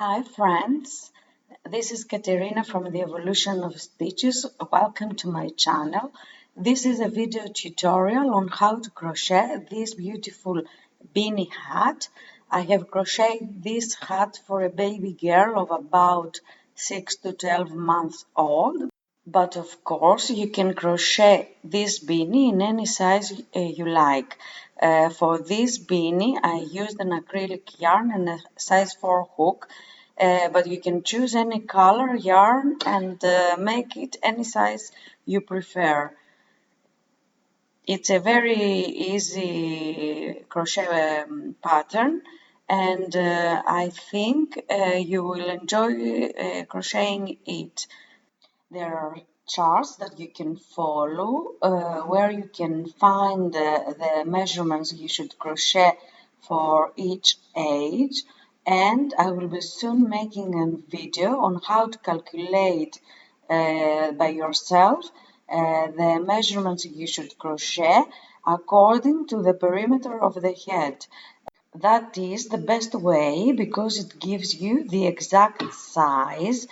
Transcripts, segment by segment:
Hi friends, this is Katerina from the Evolution of Stitches. Welcome to my channel. This is a video tutorial on how to crochet this beautiful beanie hat. I have crocheted this hat for a baby girl of about 6 to 12 months old. But of course, you can crochet this beanie in any size you like. For this beanie, I used an acrylic yarn and a size 4 hook, but you can choose any color yarn and make it any size you prefer. It's a very easy crochet pattern, and I think you will enjoy crocheting it. There are charts that you can follow where you can find the measurements you should crochet for each age, and I will be soon making a video on how to calculate by yourself the measurements you should crochet according to the perimeter of the head. That is the best way because it gives you the exact size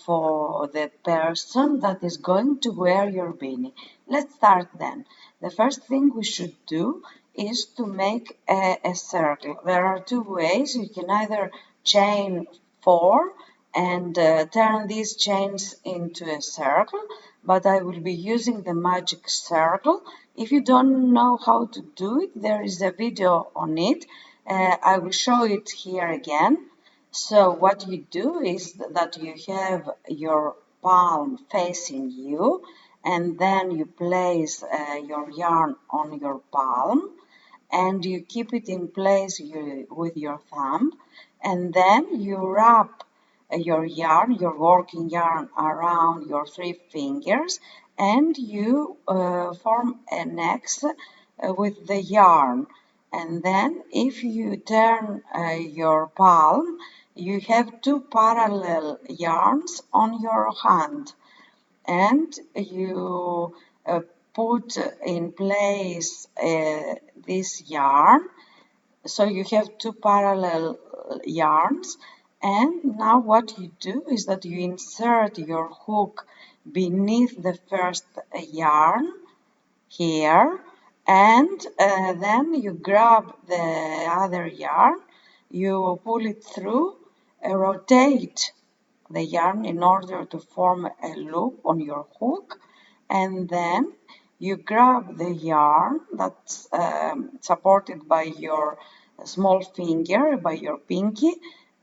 for the person that is going to wear your beanie. Let's start then. The first thing we should do is to make a circle. There are two ways. You can either chain 4 and turn these chains into a circle, but I will be using the magic circle. If you don't know how to do it, there is a video on it. I will show it here again. So what you do is that you have your palm facing you, and then you place your yarn on your palm, and you keep it in place with your thumb, and then you wrap your yarn, your working yarn, around your 3 fingers, and you form an X with the yarn. And then if you turn your palm, you have 2 parallel yarns on your hand, and you put in place this yarn. So you have 2 parallel yarns, and now what you do is that you insert your hook beneath the first yarn here, and then you grab the other yarn, you pull it through, rotate the yarn in order to form a loop on your hook, and then you grab the yarn that's supported by your small finger, by your pinky,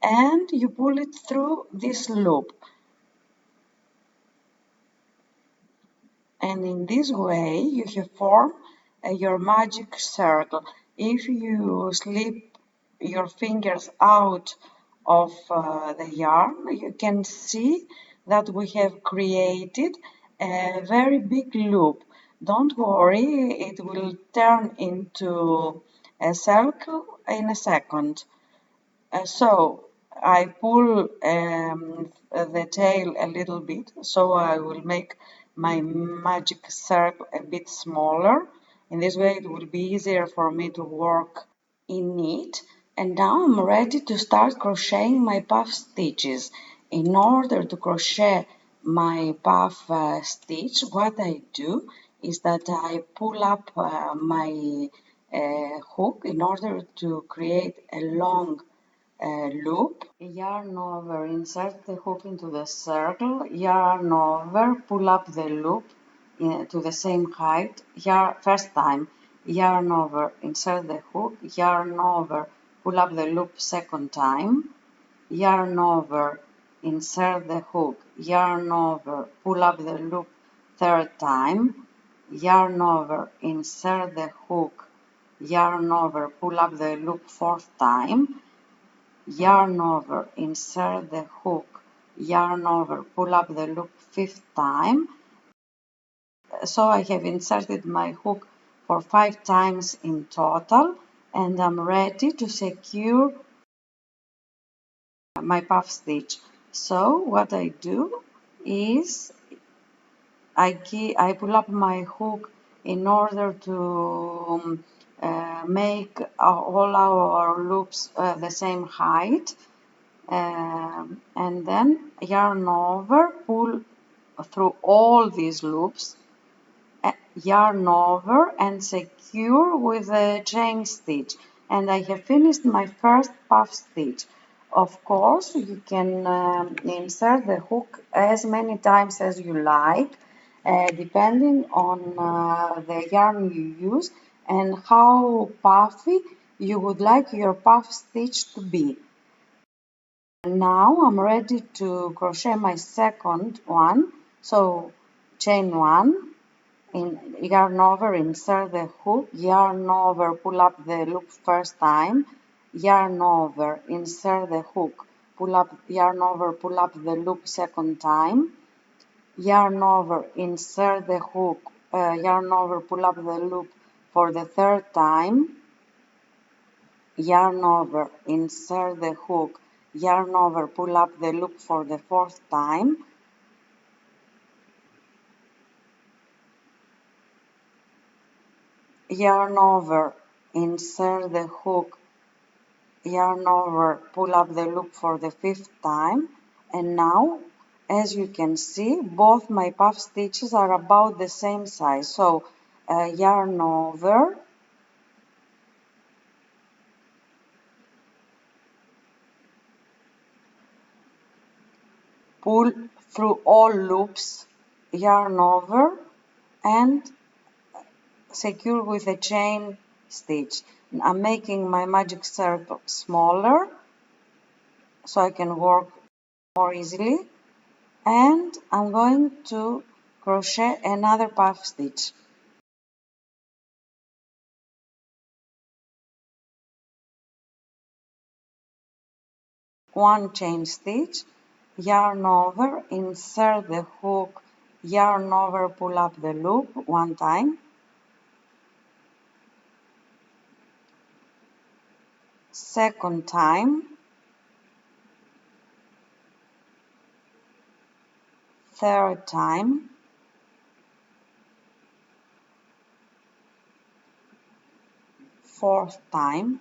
and you pull it through this loop. And in this way you have formed your magic circle. If you slip your fingers out of the yarn, you can see that we have created a very big loop. Don't worry, it will turn into a circle in a second. So I pull the tail a little bit, so I will make my magic circle a bit smaller. In this way it will be easier for me to work in it. And now I'm ready to start crocheting my puff stitches. In order to crochet my puff stitch, what I do is that I pull up my hook in order to create a long loop, yarn over, insert the hook into the circle, yarn over, pull up the loop to the same height, first time, yarn over, insert the hook, yarn over, pull up the loop second time, yarn over, insert the hook, yarn over, pull up the loop third time, yarn over, insert the hook, yarn over, pull up the loop fourth time, yarn over, insert the hook, yarn over, pull up the loop fifth time. So I have inserted my hook for 5 times in total, and I'm ready to secure my puff stitch. So what I do is I pull up my hook in order to make all our loops the same height. and then yarn over, pull through all these loops, yarn over and secure with a chain stitch, and I have finished my first puff stitch. Of course, you can insert the hook as many times as you like, depending on the yarn you use and how puffy you would like your puff stitch to be. Now I'm ready to crochet my second one. So chain one, yarn over, insert the hook, yarn over, pull up the loop first time, yarn over, insert the hook, pull up, yarn over, pull up the loop second time, yarn over, insert the hook, yarn over, pull up the loop for the third time, yarn over, insert the hook, yarn over, pull up the loop for the fourth time, yarn over, insert the hook, yarn over, pull up the loop for the fifth time, and now as you can see both my puff stitches are about the same size. So yarn over, pull through all loops, yarn over and secure with a chain stitch. I'm making my magic circle smaller so I can work more easily, and I'm going to crochet another puff stitch. One chain stitch, yarn over, insert the hook, yarn over, pull up the loop one time, second time, third time, fourth time,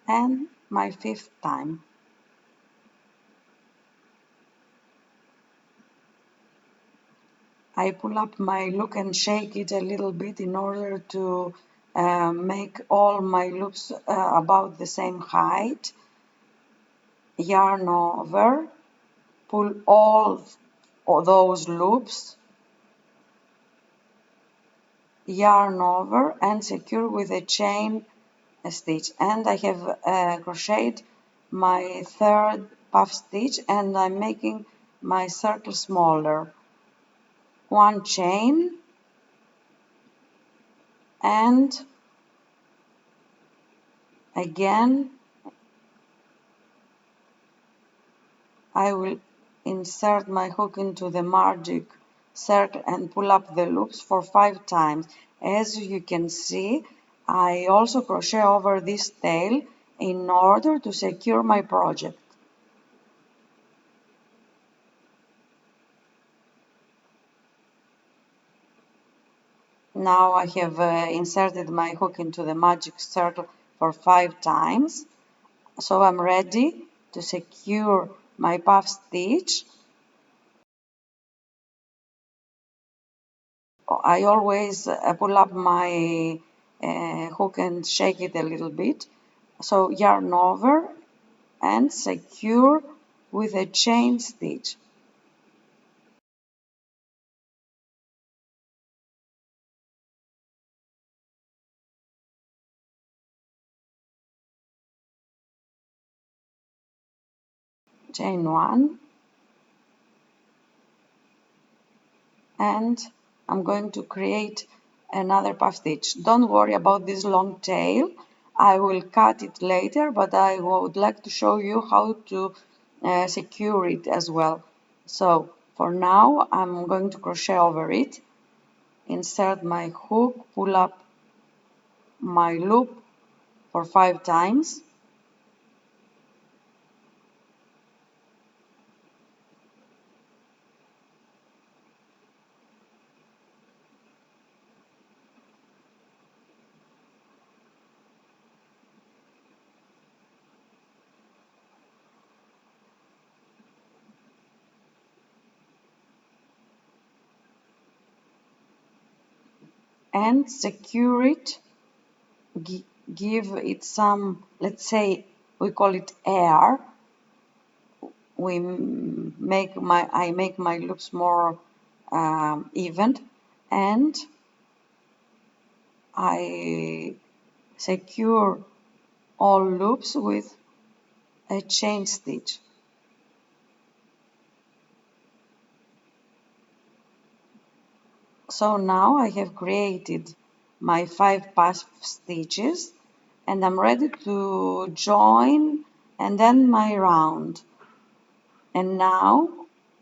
and my fifth time. I pull up my loop and shake it a little bit in order to make all my loops about the same height. Yarn over, pull all those loops, yarn over and secure with a chain stitch, and I have crocheted my third puff stitch and I'm making my circle smaller. One chain and again I will insert my hook into the magic circle and pull up the loops for 5 times. As you can see, I also crochet over this tail in order to secure my project. Now I have inserted my hook into the magic circle for 5 times, so I'm ready to secure my puff stitch. I always pull up my hook and shake it a little bit. So yarn over and secure with a chain stitch. Chain 1, and I'm going to create another puff stitch. Don't worry about this long tail. I will cut it later, but I would like to show you how to secure it as well. So for now I'm going to crochet over it, insert my hook, pull up my loop for 5 times, and secure it, give it some, let's say, we call it air. I make my loops more even, and I secure all loops with a chain stitch. So now I have created my 5 puff stitches and I'm ready to join and end my round. And now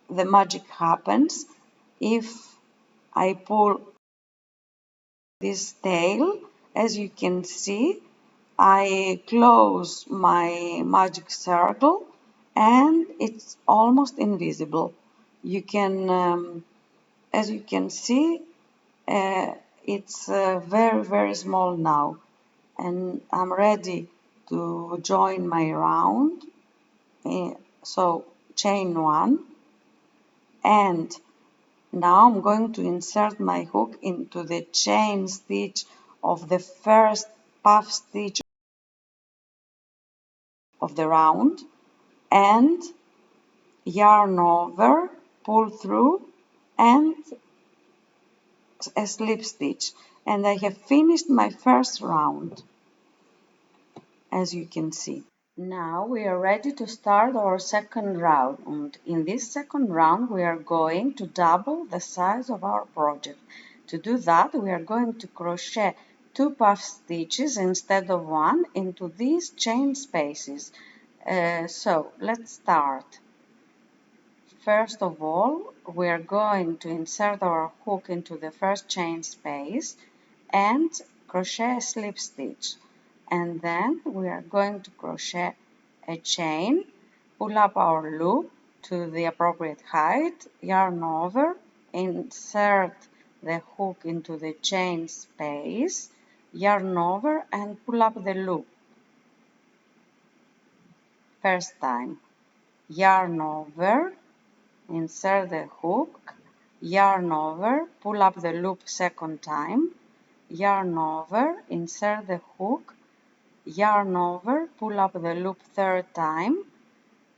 the magic happens. If I pull this tail, as you can see, I close my magic circle and it's almost invisible. You can, as you can see, it's very, very small now. And I'm ready to join my round. So chain 1, and now I'm going to insert my hook into the chain stitch of the first puff stitch of the round and yarn over, pull through and a slip stitch, and I have finished my first round, as you can see. Now we are ready to start our second round, and in this second round we are going to double the size of our project. To do that we are going to crochet 2 puff stitches instead of 1 into these chain spaces. So let's start. First of all, we are going to insert our hook into the first chain space and crochet a slip stitch, and then we are going to crochet a chain, pull up our loop to the appropriate height, yarn over, insert the hook into the chain space, yarn over and pull up the loop. First time, yarn over, insert the hook, yarn over, pull up the loop second time, yarn over, insert the hook, yarn over, pull up the loop third time,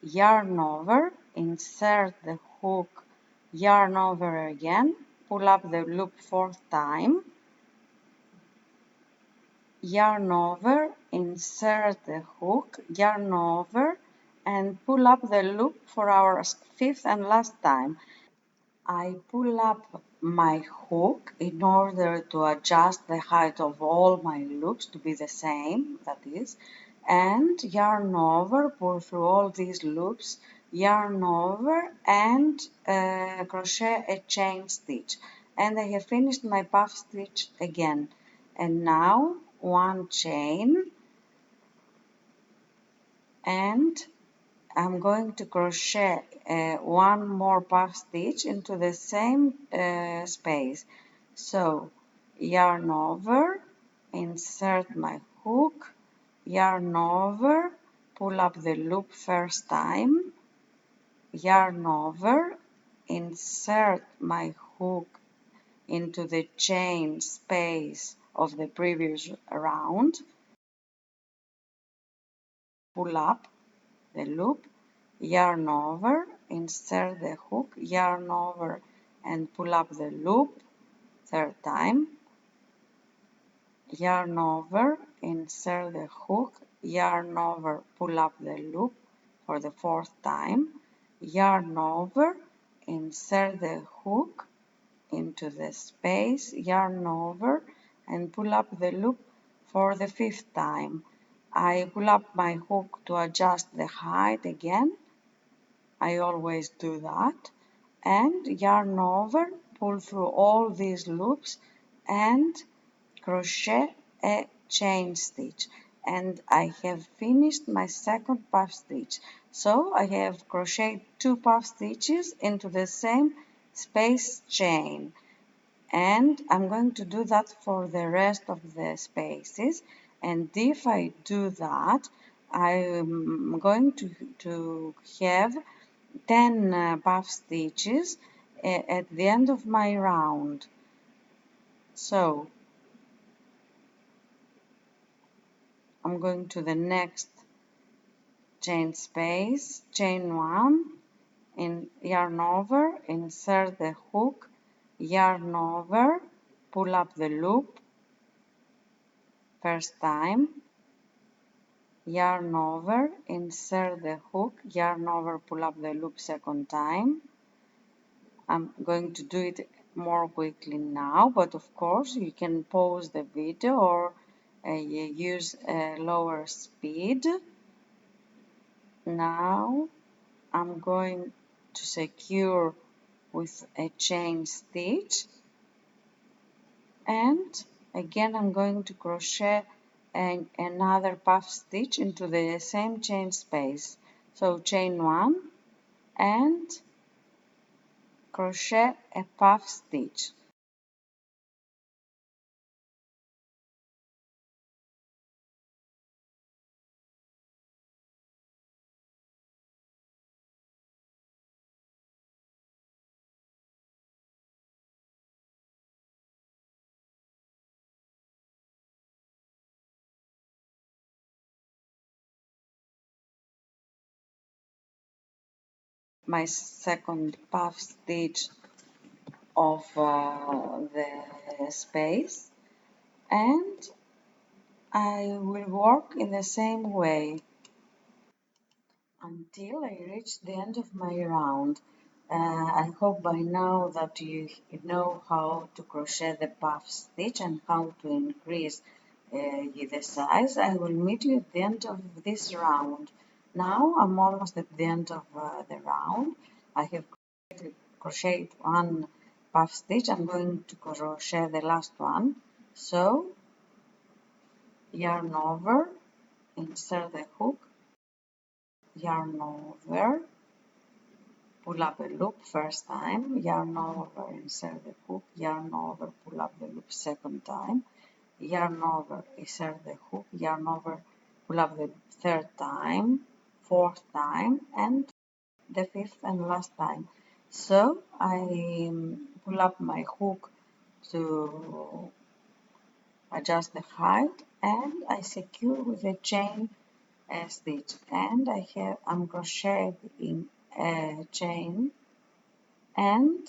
yarn over, insert the hook, yarn over again, pull up the loop fourth time, yarn over, insert the hook, yarn over, and pull up the loop for our fifth and last time. I pull up my hook in order to adjust the height of all my loops to be the same, that is, and yarn over, pull through all these loops, yarn over and crochet a chain stitch. And I have finished my puff stitch again. And now one chain, and I'm going to crochet one more puff stitch into the same space. So yarn over, insert my hook, yarn over, pull up the loop first time, yarn over, insert my hook into the chain space of the previous round, pull up the loop, yarn over, insert the hook, yarn over and pull up the loop third time, yarn over, insert the hook, yarn over, pull up the loop for the fourth time, yarn over, insert the hook into the space, yarn over and pull up the loop for the fifth time. I pull up my hook to adjust the height again. I always do that, and yarn over, pull through all these loops and crochet a chain stitch, and I have finished my second puff stitch. So I have crocheted 2 puff stitches into the same space chain, and I'm going to do that for the rest of the spaces. And if I do that, I'm going to have 10 puff stitches at the end of my round. So I'm going to the next chain space, chain 1, in yarn over, insert the hook, yarn over, pull up the loop first time, yarn over, insert the hook, yarn over, pull up the loop second time. I'm going to do it more quickly now, but of course you can pause the video or use a lower speed. Now I'm going to secure with a chain stitch, and again I'm going to crochet another puff stitch into the same chain space. So chain 1 and crochet a puff stitch. My second puff stitch of the space, and I will work in the same way until I reach the end of my round. I hope by now that you know how to crochet the puff stitch and how to increase the size. I will meet you at the end of this round. Now I'm almost at the end of the round. I have crocheted one puff stitch. I'm going to crochet the last one. So yarn over, insert the hook, yarn over, pull up a loop first time, yarn over, insert the hook, yarn over, pull up the loop second time, yarn over, insert the hook, yarn over, pull up the third time, fourth time, and the fifth and last time. So I pull up my hook to adjust the height, and I secure with a chain stitch, and I'm crocheting a chain, and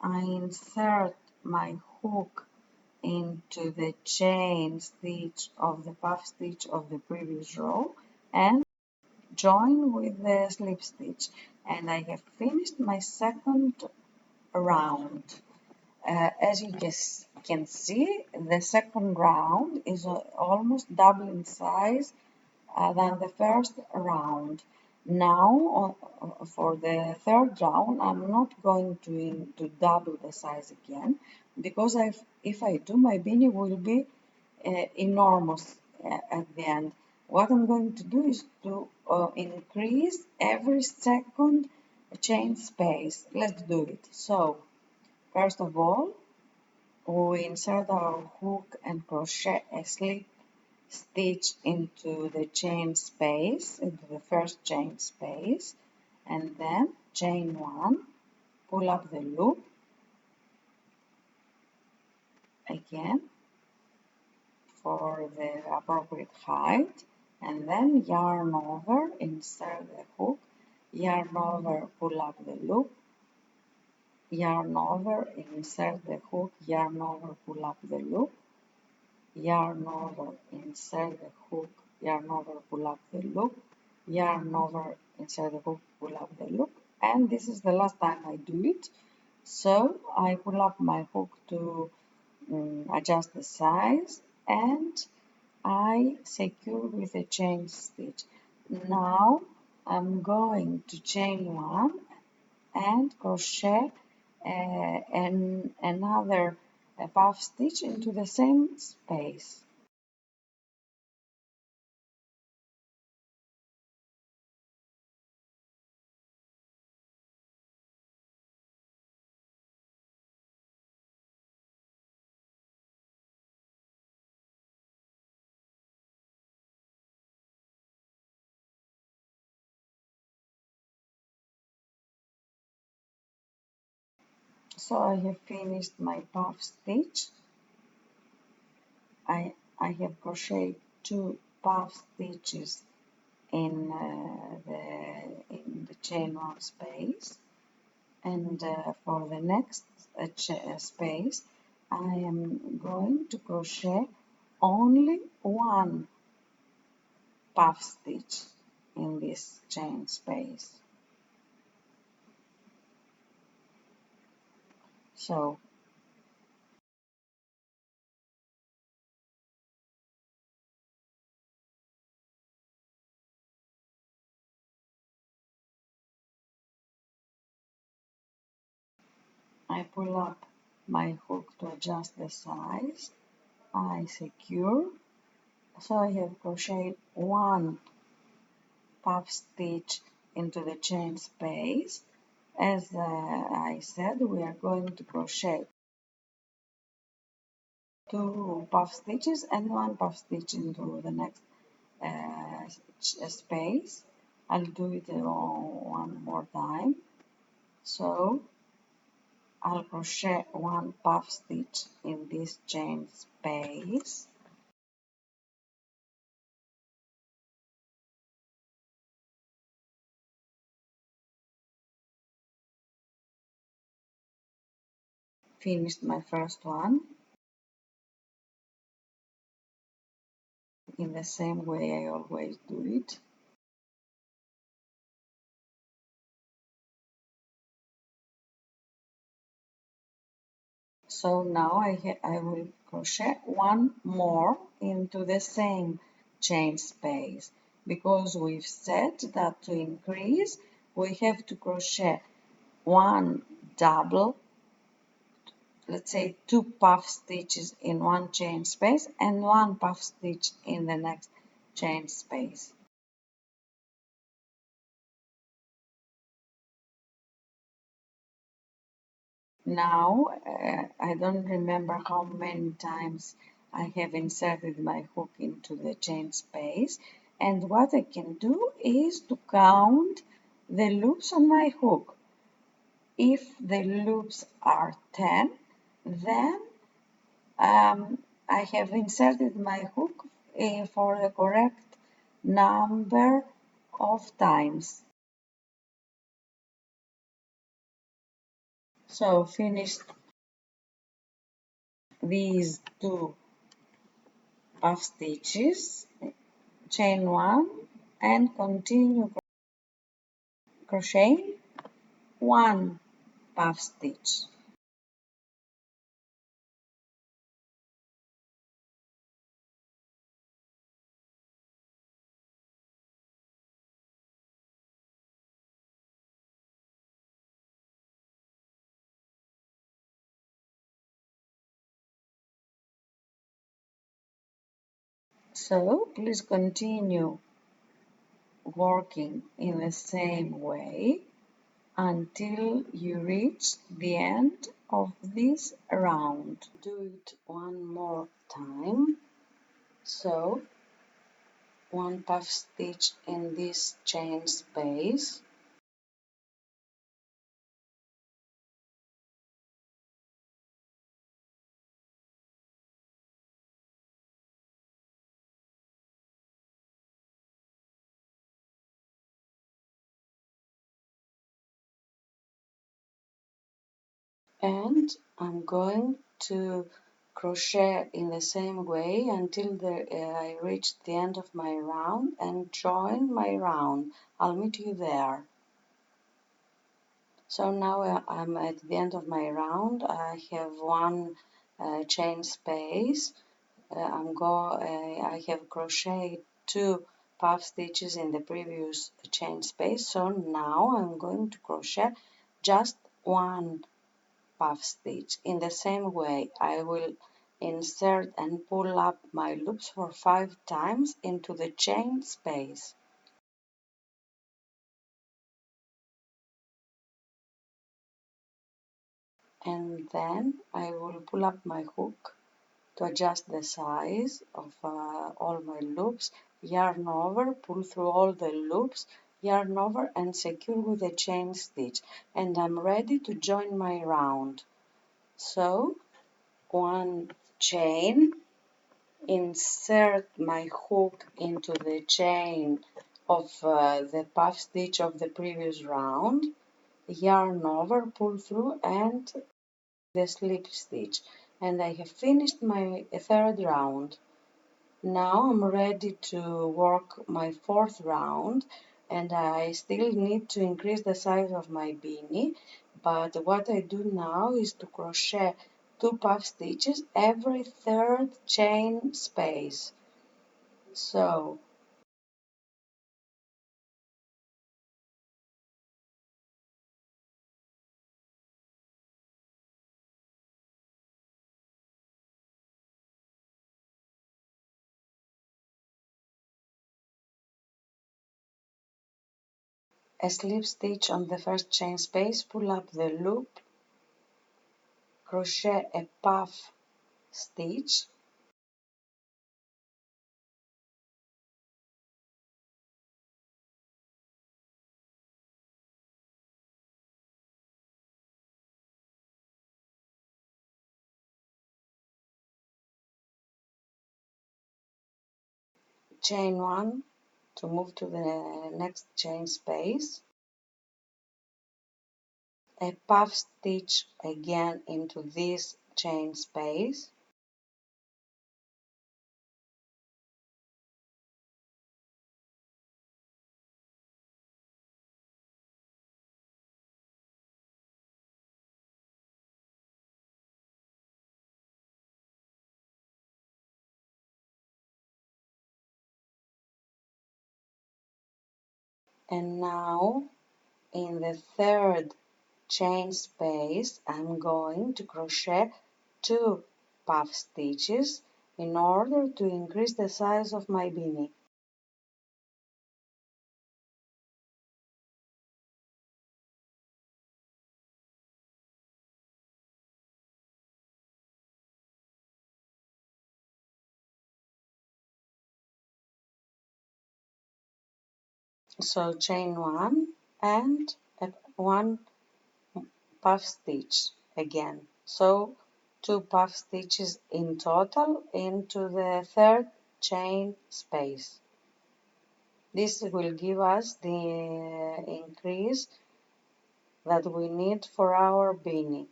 I insert my hook into the chain stitch of the puff stitch of the previous row and join with the slip stitch, and I have finished my second round. As you can see, the second round is almost double in size than the first round. Now, for the third round, I'm not going to double the size again, because if I do, my beanie will be enormous at the end. What I'm going to do is to increase every second chain space. Let's do it. So, first of all, we insert our hook and crochet a slip stitch into the chain space, into the first chain space, and then chain 1, pull up the loop again for the appropriate height, and then yarn over, insert the hook, yarn over, pull up the loop, yarn over, insert the hook, yarn over, pull up the loop, yarn over, insert the hook, yarn over, pull up the loop, yarn over, insert the hook, pull up the loop, and this is the last time I do it. So I pull up my hook to adjust the size, and I secure with a chain stitch. Now I'm going to chain 1 and crochet another puff stitch into the same space. So I have finished my puff stitch. I have crocheted 2 puff stitches in the chain 1 space, and for the next space I am going to crochet only one puff stitch in this chain space. So I pull up my hook to adjust the size, I secure, so I have crocheted one puff stitch into the chain space. As I said, we are going to crochet 2 puff stitches and 1 puff stitch into the next space. I'll do it one more time. So I'll crochet 1 puff stitch in this chain space, finished my first one, in the same way I always do it. So now I will crochet 1 more into the same chain space, because we've said that to increase we have to crochet 1 double, let's say 2 puff stitches in one chain space and 1 puff stitch in the next chain space. Now I don't remember how many times I have inserted my hook into the chain space, and what I can do is to count the loops on my hook. If the loops are 10, then I have inserted my hook for the correct number of times. So finished these 2 puff stitches, chain 1 and continue crocheting 1 puff stitch. So please continue working in the same way until you reach the end of this round. Do it one more time. So 1 puff stitch in this chain space, and I'm going to crochet in the same way until I reach the end of my round and join my round. I'll meet you there. So now I'm at the end of my round. I have 1 chain space. I have crocheted 2 puff stitches in the previous chain space. So now I'm going to crochet just 1 puff stitch. In the same way, I will insert and pull up my loops for 5 times into the chain space. And then I will pull up my hook to adjust the size of all my loops, yarn over, pull through all the loops, yarn over and secure with a chain stitch. And I'm ready to join my round. So 1 chain, insert my hook into the chain of the puff stitch of the previous round, yarn over, pull through, and the slip stitch. And I have finished my third round. Now I'm ready to work my fourth round, and I still need to increase the size of my beanie, but what I do now is to crochet 2 puff stitches every third chain space. So a slip stitch on the first chain space, pull up the loop, crochet a puff stitch, chain 1 to move to the next chain space, a puff stitch again into this chain space, and now in the third chain space I'm going to crochet 2 puff stitches in order to increase the size of my beanie. So chain 1 and 1 puff stitch again. So 2 puff stitches in total into the third chain space. This will give us the increase that we need for our beanie.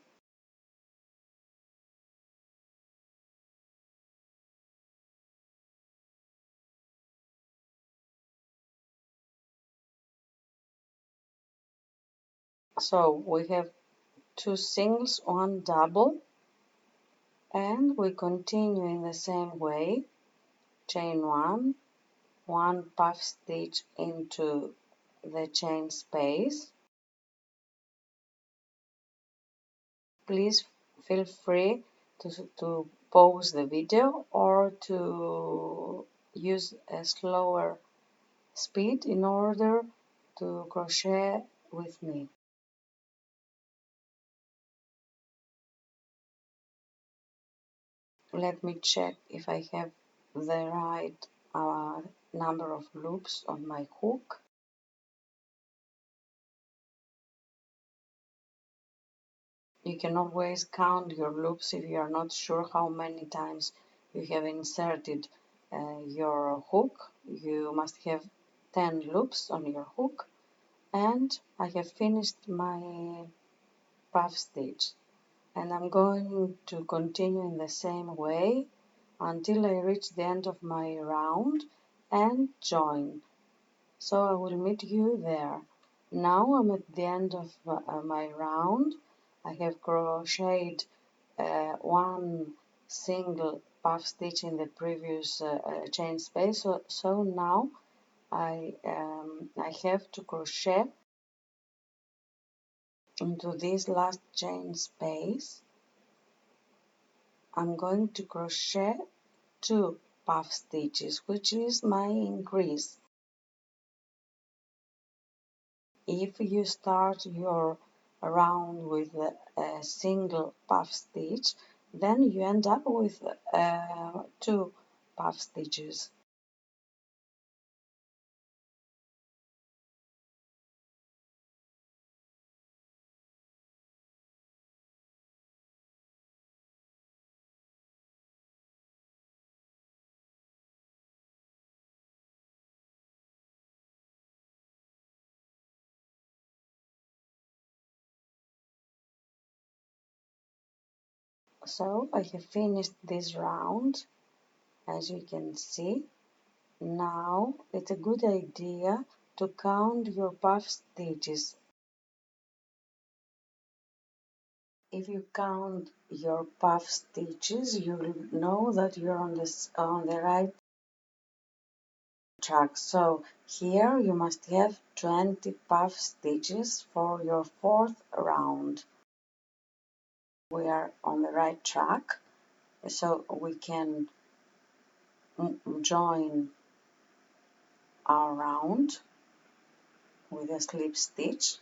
So we have 2 singles, 1 double, and we continue in the same way. Chain 1, 1 puff stitch into the chain space. Please feel free to pause the video or to use a slower speed in order to crochet with me. Let me check if I have the right number of loops on my hook. You can always count your loops if you are not sure how many times you have inserted your hook. You must have 10 loops on your hook, and I have finished my puff stitch, and I'm going to continue in the same way until I reach the end of my round and join. So I will meet you there. Now I'm at the end of my round. I have crocheted 1 single puff stitch in the previous chain space. So now I have to crochet into this last chain space. I'm going to crochet 2 puff stitches, which is my increase. If you start your round with a single puff stitch, then you end up with 2 puff stitches. So I have finished this round, as you can see. Now it's a good idea to count your puff stitches. If you count your puff stitches, you'll know that you're on the right track. So here you must have 20 puff stitches for your fourth round. We are on the right track, so we can join our round with a slip stitch,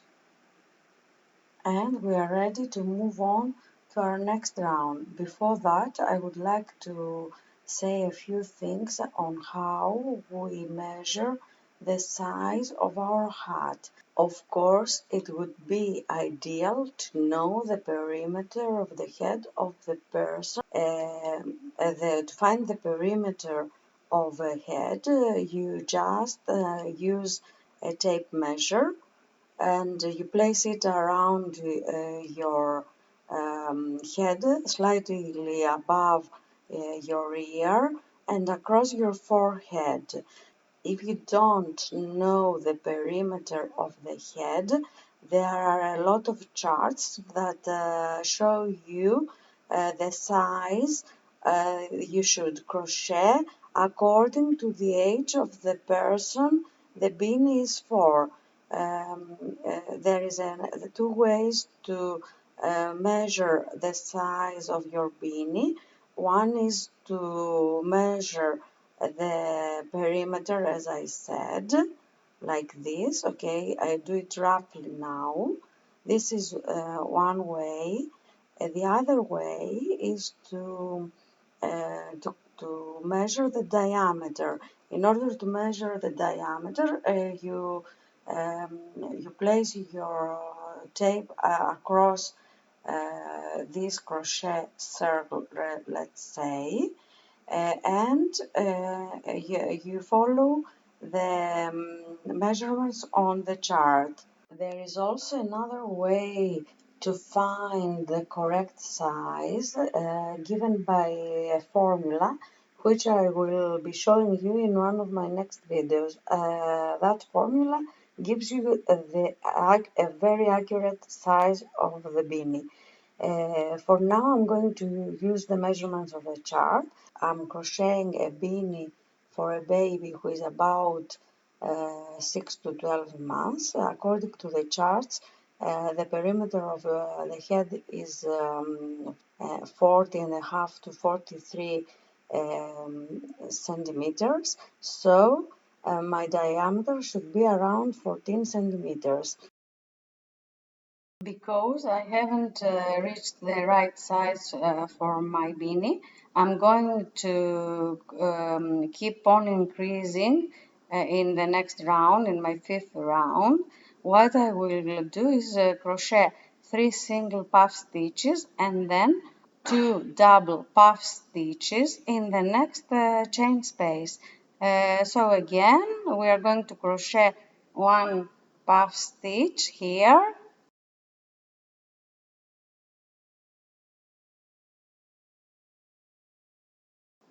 and we are ready to move on to our next round. Before that, I would like to say a few things on how we measure the size of our hat. Of course, it would be ideal to know the perimeter of the head of the person. To find the perimeter of a head, you just use a tape measure and you place it around your head, slightly above your ear and across your forehead. If you don't know the perimeter of the head, there are a lot of charts that show you the size you should crochet according to the age of the person the beanie is for. There is two ways to measure the size of your beanie. One is to measure the perimeter, as I said, like this. Okay, I do it roughly now. This is one way. The other way is to measure the diameter. In order to measure the diameter, you place your tape across this crochet circle, let's say, and you follow the measurements on the chart. There is also another way to find the correct size given by a formula which I will be showing you in one of my next videos. That formula gives you a very accurate size of the beanie. For now I'm going to use the measurements of a chart. I'm crocheting a beanie for a baby who is about 6 to 12 months. According to the charts, the perimeter of the head is 40 and a half to 43 centimeters. So my diameter should be around 14 centimeters. Because I haven't reached the right size for my beanie, I'm going to keep on increasing in the next round, in my fifth round. What I will do is crochet 3 single puff stitches and then 2 double puff stitches in the next chain space. So again, we are going to crochet 1 puff stitch here,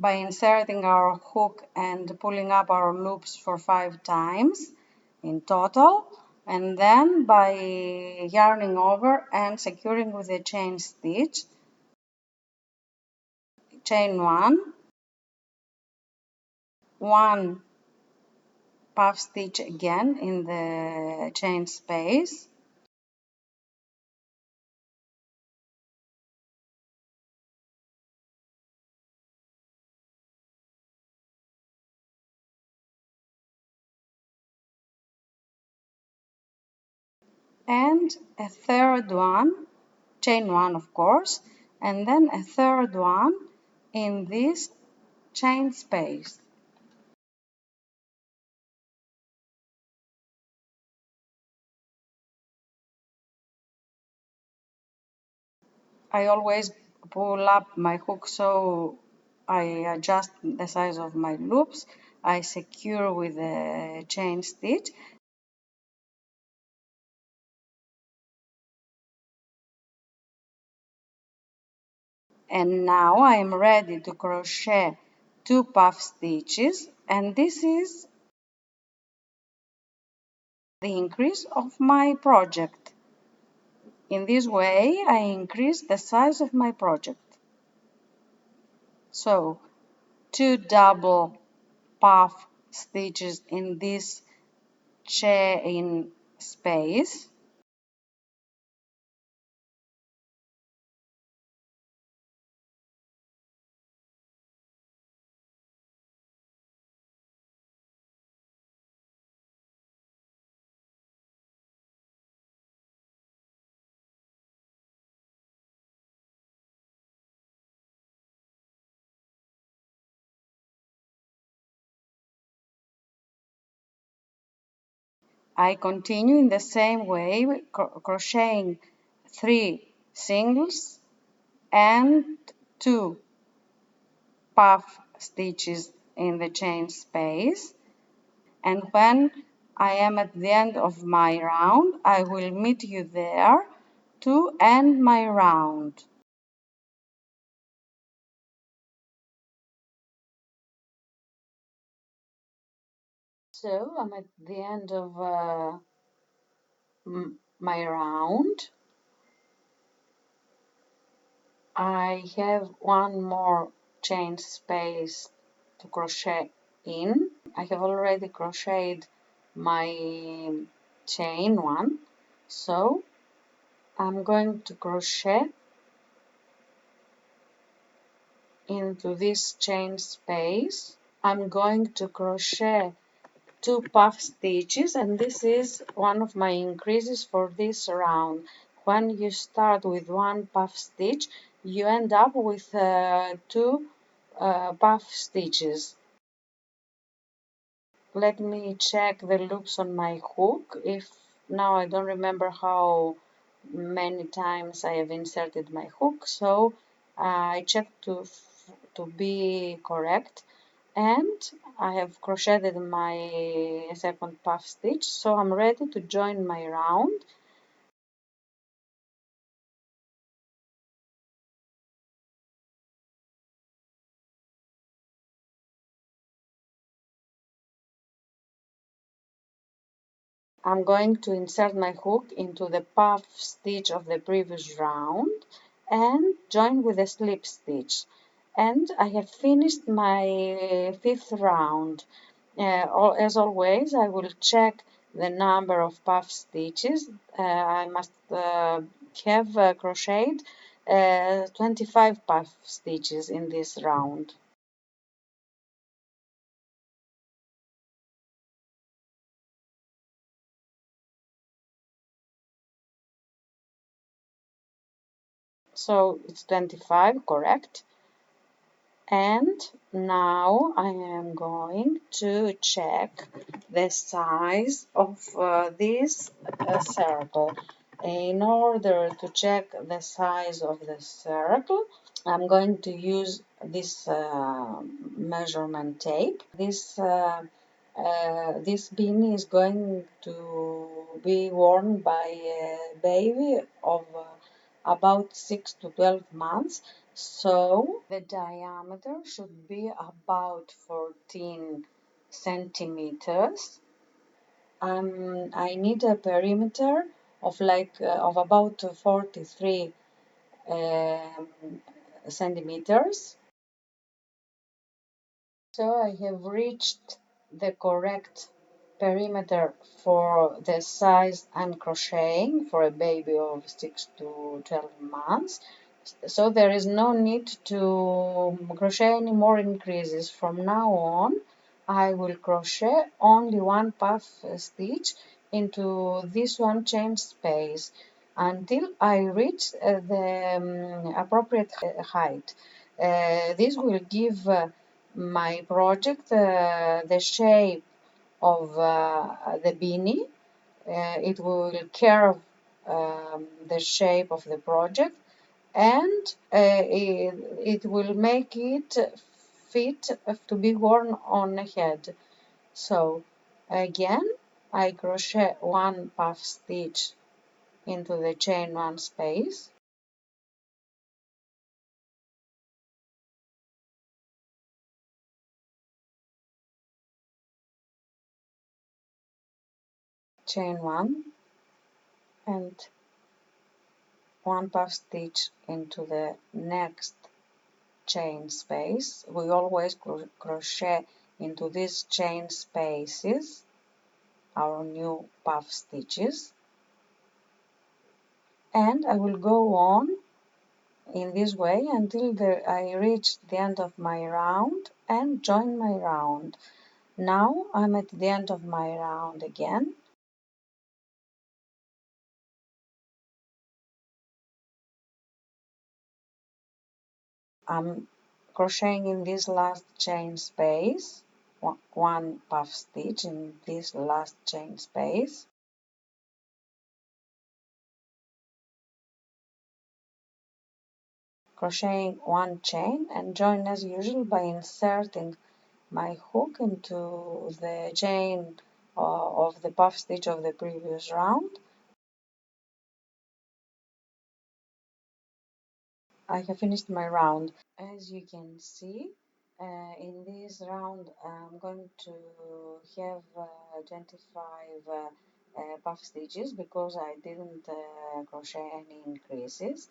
by inserting our hook and pulling up our loops for 5 times in total, and then by yarning over and securing with a chain stitch, chain 1 puff stitch again in the chain space, and a third one, chain 1 of course, and then a third one in this chain space. I always pull up my hook so I adjust the size of my loops. I secure with a chain stitch, And now I am ready to crochet 2 puff stitches, and this is the increase of my project. In this way I increase the size of my project. So 2 double puff stitches in this chain space. I continue in the same way, crocheting 3 singles and 2 puff stitches in the chain space, and when I am at the end of my round I will meet you there to end my round. So I'm at the end of my round. I have one more chain space to crochet in. I have already crocheted my chain one, so I'm going to crochet into this chain space. I'm going to crochet 2 puff stitches, and this is one of my increases for this round. When you start with 1 puff stitch, you end up with 2 puff stitches. Let me check the loops on my hook. If now I don't remember how many times I have inserted my hook, so I checked to be correct, and I have crocheted my second puff stitch, so I'm ready to join my round. I'm going to insert my hook into the puff stitch of the previous round and join with a slip stitch. And I have finished my 5th round. As always, I will check the number of puff stitches. I must have crocheted 25 puff stitches in this round. So it's 25, correct? And now I am going to check the size of this circle. In order to check the size of the circle, I'm going to use this measurement tape. This beanie is going to be worn by a baby of about 6 to 12 months. So the diameter should be about 14 centimeters. I need a perimeter of about 43 um, centimeters. So I have reached the correct perimeter for the size I'm crocheting for a baby of 6 to 12 months. So there is no need to crochet any more increases. From now on, I will crochet only 1 puff stitch into this one chain space until I reach the appropriate height. This will give my project the shape of the beanie. It will curve the shape of the project, and it will make it fit to be worn on a head. So again, I crochet 1 puff stitch into the chain 1 space, chain 1 and 1 puff stitch into the next chain space. We always crochet into these chain spaces our new puff stitches, and I will go on in this way until I reach the end of my round and join my round. Now I'm at the end of my round again. I'm crocheting in this last chain space, one puff stitch in this last chain space, crocheting one chain and join as usual by inserting my hook into the chain of the puff stitch of the previous round. I have finished my round. As you can see, in this round I'm going to have 25 puff stitches because I didn't crochet any increases.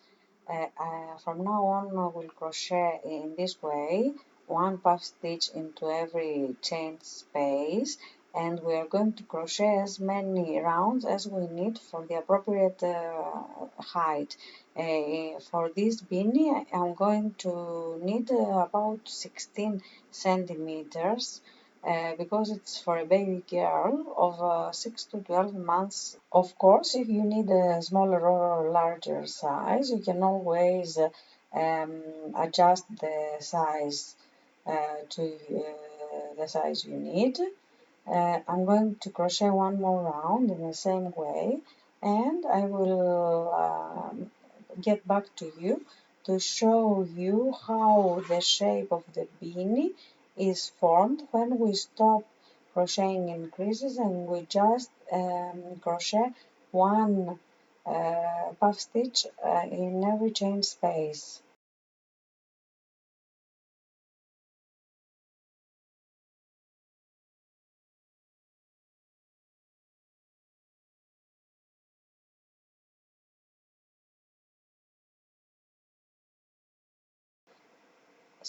From now on I will crochet in this way, one puff stitch into every chain space, and we are going to crochet as many rounds as we need for the appropriate height. For this beanie I'm going to need about 16 centimeters because it's for a baby girl of 6 to 12 months. Of course, if you need a smaller or larger size, you can always adjust the size to the size you need. I'm going to crochet one more round in the same way, and I will get back to you to show you how the shape of the beanie is formed when we stop crocheting increases and we just crochet one puff stitch in every chain space.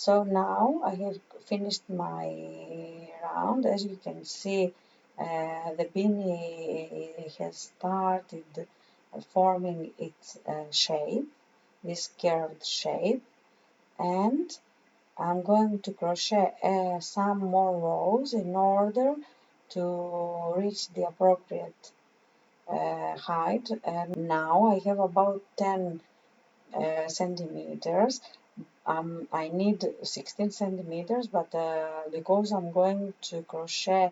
So now I have finished my round. As you can see, the beanie has started forming its shape, this curved shape, and I'm going to crochet some more rows in order to reach the appropriate height. And now I have about 10 centimeters. I need 16 centimeters, but because I'm going to crochet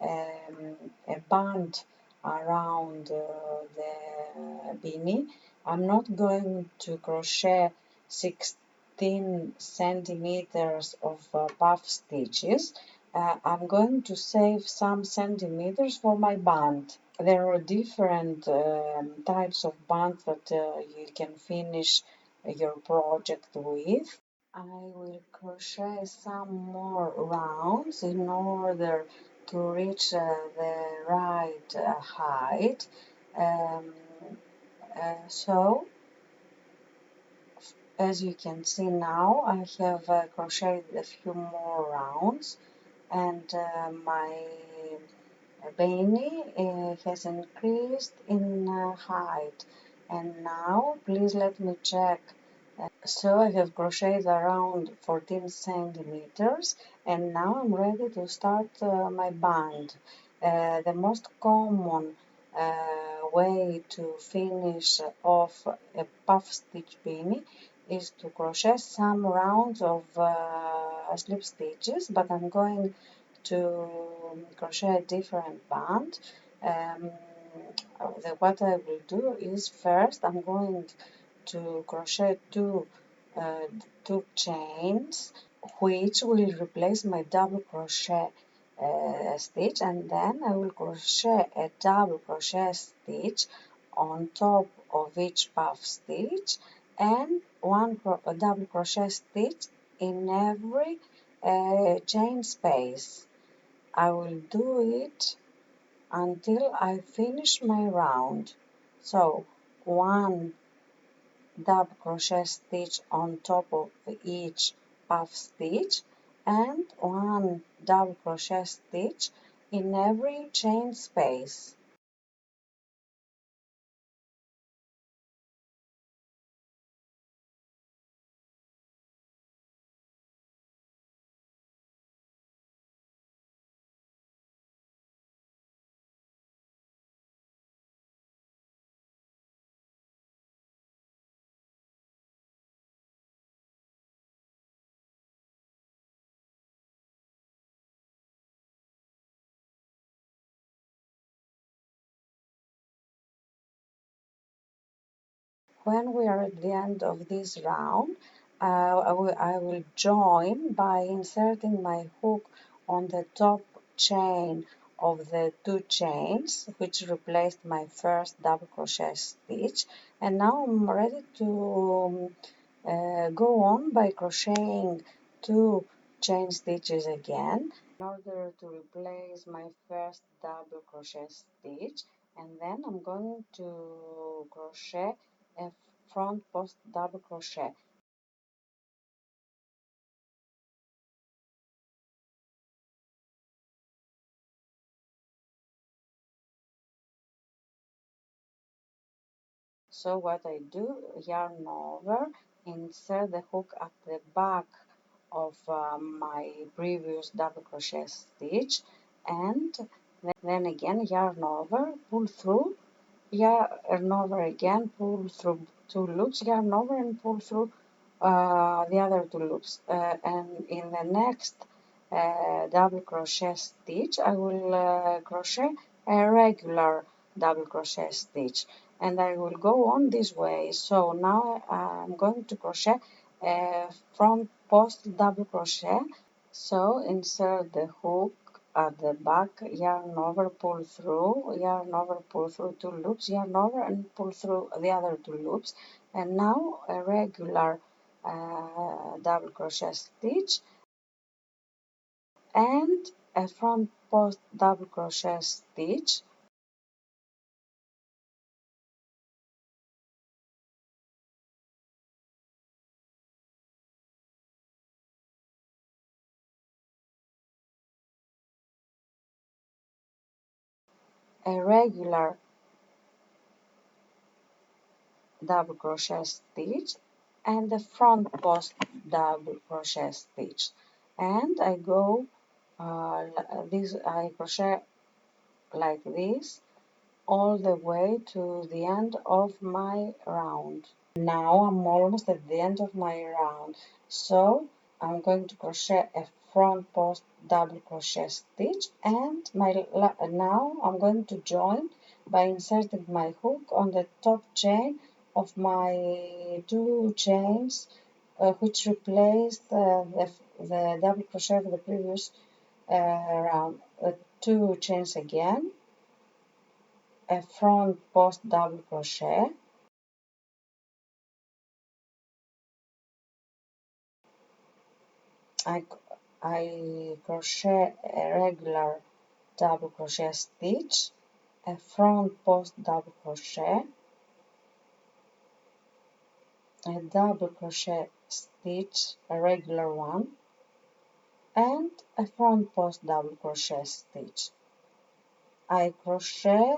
a band around the beanie, I'm not going to crochet 16 centimeters of puff stitches. I'm going to save some centimeters for my band. There are different types of bands that you can finish your project with. I will crochet some more rounds in order to reach the right height. Um, so, as you can see now, I have crocheted a few more rounds, and my beanie has increased in height. And now, please let me check. So I have crocheted around 14 centimeters, and now I'm ready to start my band. The most common way to finish off a puff stitch beanie is to crochet some rounds of slip stitches, but I'm going to crochet a different band. Um, what I will do is first I'm going to crochet uh, two chains, which will replace my double crochet stitch, and then I will crochet a double crochet stitch on top of each puff stitch and a double crochet stitch in every chain space. I will do it until I finish my round. So one double crochet stitch on top of each puff stitch and one double crochet stitch in every chain space. When we are at the end of this round, I will join by inserting my hook on the top chain of the two chains, which replaced my first double crochet stitch. And now I'm ready to go on by crocheting two chain stitches again in order to replace my first double crochet stitch, and then I'm going to crochet a front post double crochet. So what I do, yarn over, insert the hook at the back of my previous double crochet stitch, and then again yarn over, pull through, yarn over again, pull through two loops, yarn over and pull through the other two loops. And in the next double crochet stitch, I will crochet a regular double crochet stitch, and I will go on this way. So now I'm going to crochet a front post double crochet. So insert the hook at the back, yarn over, pull through, yarn over, pull through two loops, yarn over and pull through the other two loops, and now a regular double crochet stitch and a front post double crochet stitch, a regular double crochet stitch and the front post double crochet stitch, and I go I crochet like this all the way to the end of my round. Now I'm almost at the end of my round, so I'm going to crochet a front post double crochet stitch, and now I'm going to join by inserting my hook on the top chain of my two chains, which replaced the double crochet of the previous round. Two chains again, a front post double crochet, I, I crochet a regular double crochet stitch, a front post double crochet, a double crochet stitch, a regular one, and a front post double crochet stitch. I crochet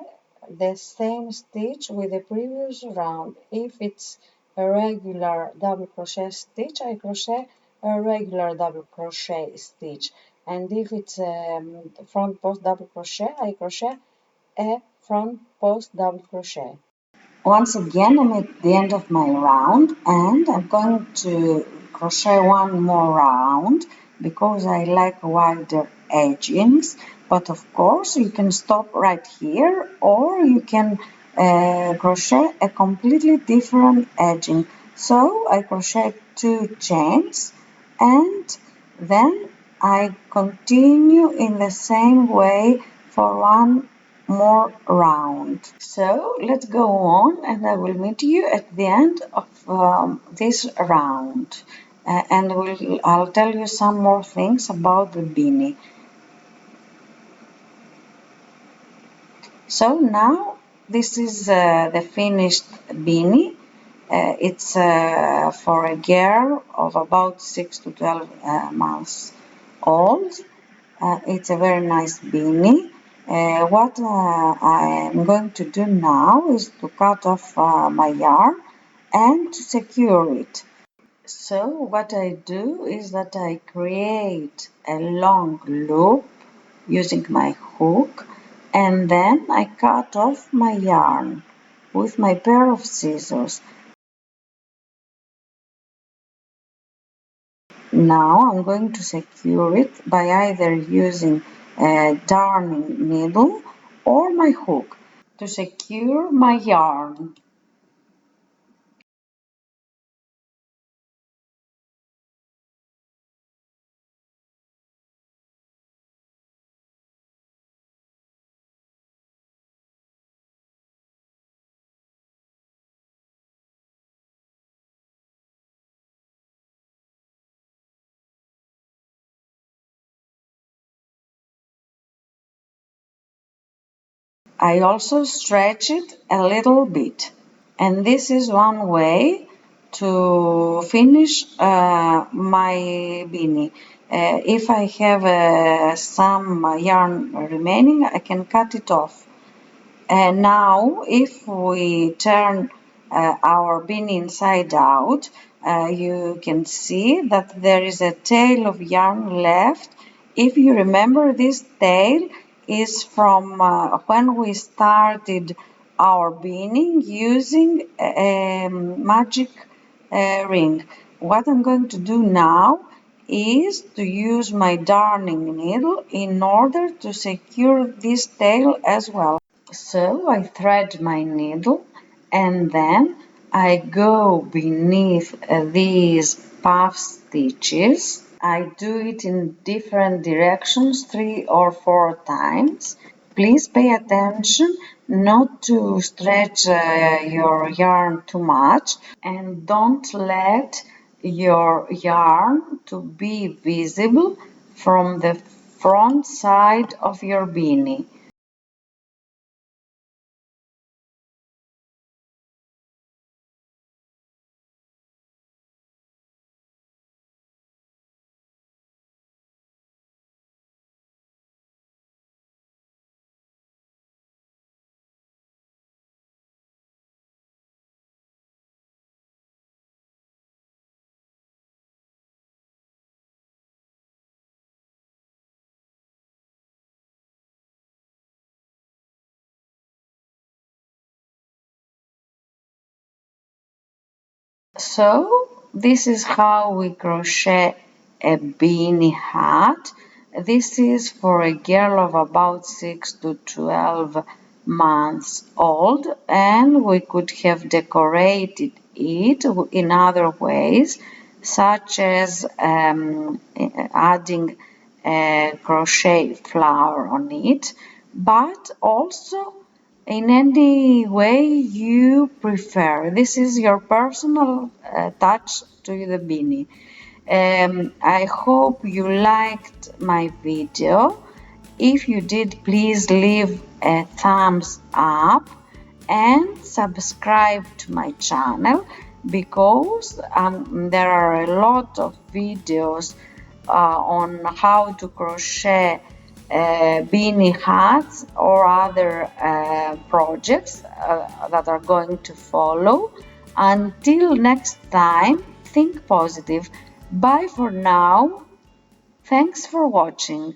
the same stitch with the previous round. If it's a regular double crochet stitch, I crochet a regular double crochet stitch, and if it's a front post double crochet, I crochet a front post double crochet. Once again, I'm at the end of my round, and I'm going to crochet one more round because I like wider edgings, but of course you can stop right here, or you can crochet a completely different edging. So I crochet two chains, and then I continue in the same way for one more round. So let's go on, and I will meet you at the end of this round, and I'll tell you some more things about the beanie. So now this is the finished beanie. It's for a girl of about 6 to 12 months old. It's a very nice beanie. What I am going to do now is to cut off my yarn and to secure it. So what I do is that I create a long loop using my hook, and then I cut off my yarn with my pair of scissors. Now I'm going to secure it by either using a darning needle or my hook to secure my yarn. I also stretch it a little bit, and this is one way to finish my beanie. If I have some yarn remaining, I can cut it off. And now, if we turn our beanie inside out, you can see that there is a tail of yarn left. If you remember, this tail is from when we started our beanie using a magic ring. What I'm going to do now is to use my darning needle in order to secure this tail as well. So I thread my needle and then I go beneath these puff stitches. I do it in different directions 3 or 4 times. Please pay attention not to stretch your yarn too much, and don't let your yarn to be visible from the front side of your beanie. So this is how we crochet a beanie hat. This is for a girl of about 6 to 12 months old, and we could have decorated it in other ways, such as adding a crochet flower on it, but also in any way you prefer. This is your personal touch to the beanie. I hope you liked my video. If you did, please leave a thumbs up and subscribe to my channel, because there are a lot of videos on how to crochet beanie hats or other projects that are going to follow. Until next time, think positive. Bye for now. Thanks for watching.